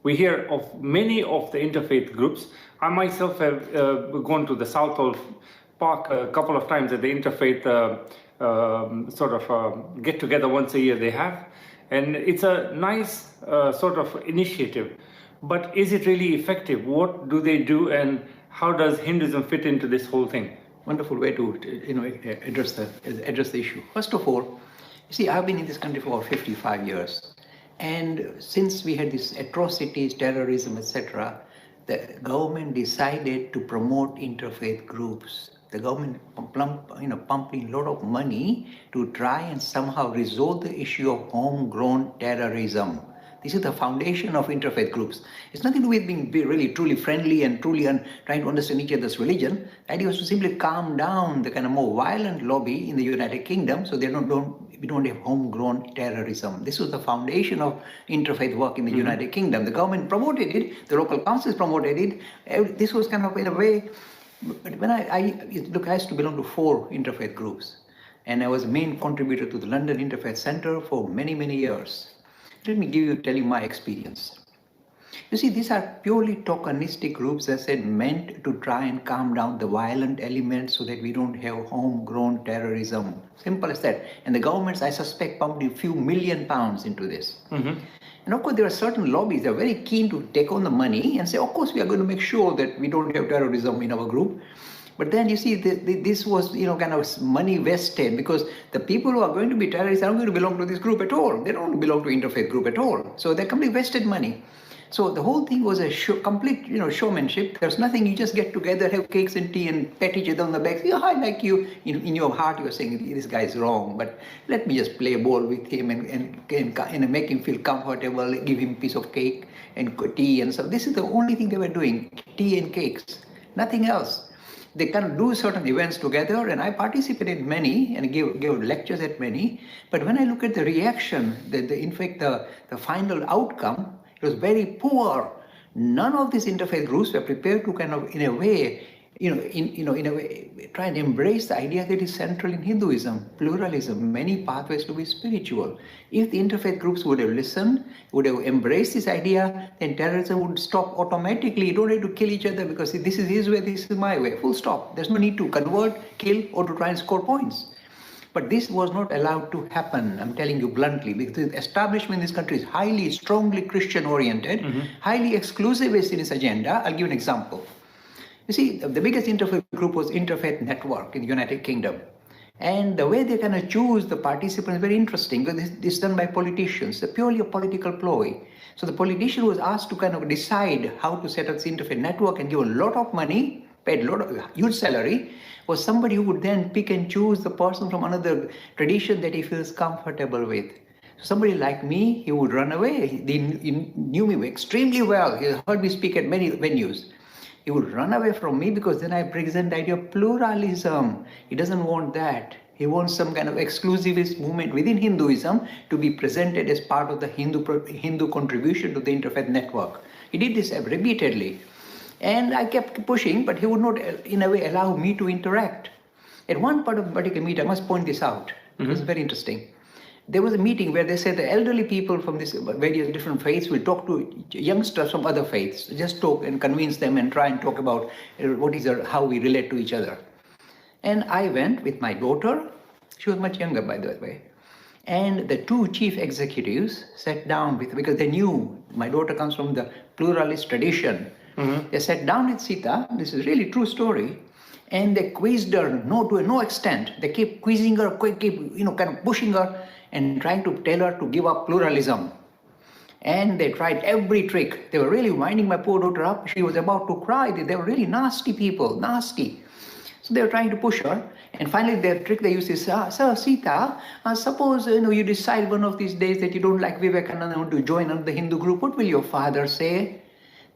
We hear of many of the interfaith groups. I myself have gone to the Southall Park a couple of times at the interfaith get together once a year they have. And it's a nice sort of initiative. But is it really effective? What do they do, and how does Hinduism fit into this whole thing? Wonderful way to address the issue. First of all, you see, I've been in this country for about 55 years. And since we had these atrocities, terrorism, etc., the government decided to promote interfaith groups. The government pumping a lot of money to try and somehow resolve the issue of homegrown terrorism. This is the foundation of interfaith groups. It's nothing to do with being really truly friendly and truly trying to understand each other's religion. The idea was to simply calm down the kind of more violent lobby in the United Kingdom so we don't have homegrown terrorism. This was the foundation of interfaith work in the United Kingdom. The government promoted it, the local councils promoted it. This was kind of in a way, but when I used to belong to 4 interfaith groups, and I was a main contributor to the London Interfaith Centre for many, many years. Let me tell you my experience. You see, these are purely tokenistic groups, as I said, meant to try and calm down the violent elements so that we don't have homegrown terrorism. Simple as that. And the governments, I suspect, pumped a few million pounds into this. And of course, there are certain lobbies that are very keen to take on the money and say, of course, we are going to make sure that we don't have terrorism in our group. But then you see, this was, kind of money vested, because the people who are going to be terrorists are not going to belong to this group at all. They don't belong to interfaith group at all. So they're completely vested money. So the whole thing was a complete, showmanship. There's nothing. You just get together, have cakes and tea, and pat each other on the back. Say, I like you. In your heart, you're saying this guy's wrong, but let me just play ball with him and make him feel comfortable. Give him a piece of cake and tea and so. This is the only thing they were doing: tea and cakes, nothing else. They kind of do certain events together, and I participated in many and gave lectures at many. But when I look at the reaction, in fact, the final outcome, it was very poor. None of these interfaith groups were prepared to kind of, in a way, try and embrace the idea that is central in Hinduism, pluralism, many pathways to be spiritual. If the interfaith groups would have listened, would have embraced this idea, then terrorism would stop automatically. You don't have to kill each other because this is his way, this is my way. Full stop. There's no need to convert, kill, or to try and score points. But this was not allowed to happen, I'm telling you bluntly, because the establishment in this country is highly, strongly Christian-oriented, highly exclusivist in its agenda. I'll give you an example. You see, the biggest interfaith group was Interfaith Network in the United Kingdom. And the way they kind of choose the participants is very interesting, because this is done by politicians. It's purely a political ploy. So the politician was asked to kind of decide how to set up this interfaith network and give a lot of money, paid a lot of huge salary, was somebody who would then pick and choose the person from another tradition that he feels comfortable with. So somebody like me, he would run away. He knew me extremely well. He heard me speak at many venues. He would run away from me because then I present the idea of pluralism. He doesn't want that. He wants some kind of exclusivist movement within Hinduism to be presented as part of the Hindu contribution to the interfaith network. He did this repeatedly. And I kept pushing, but he would not, in a way, allow me to interact. At one part of the particular meeting, I must point this out. It was very interesting. There was a meeting where they said the elderly people from these various different faiths will talk to youngsters from other faiths, just talk and convince them and try and talk about how we relate to each other. And I went with my daughter. She was much younger, by the way. And the 2 chief executives sat down because they knew my daughter comes from the pluralist tradition. They sat down with Sita. This is really true story. And they quizzed her to no extent. They keep quizzing her, kind of pushing her and trying to tell her to give up pluralism. And they tried every trick. They were really winding my poor daughter up. She was about to cry. They were really nasty people, nasty. So they were trying to push her. And finally, their trick they used is, Sir Sita, suppose you decide one of these days that you don't like Vivekananda and want to join another Hindu group, what will your father say?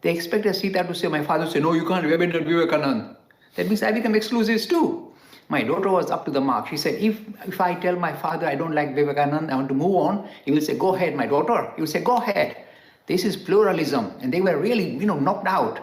They expected Sita to say, my father said, no, you can't abandon Vivekananda. That means I become exclusivist too. My daughter was up to the mark. She said, if I tell my father I don't like Vivekananda, I want to move on, he will say, go ahead, my daughter. He will say, go ahead. This is pluralism. And they were really, knocked out.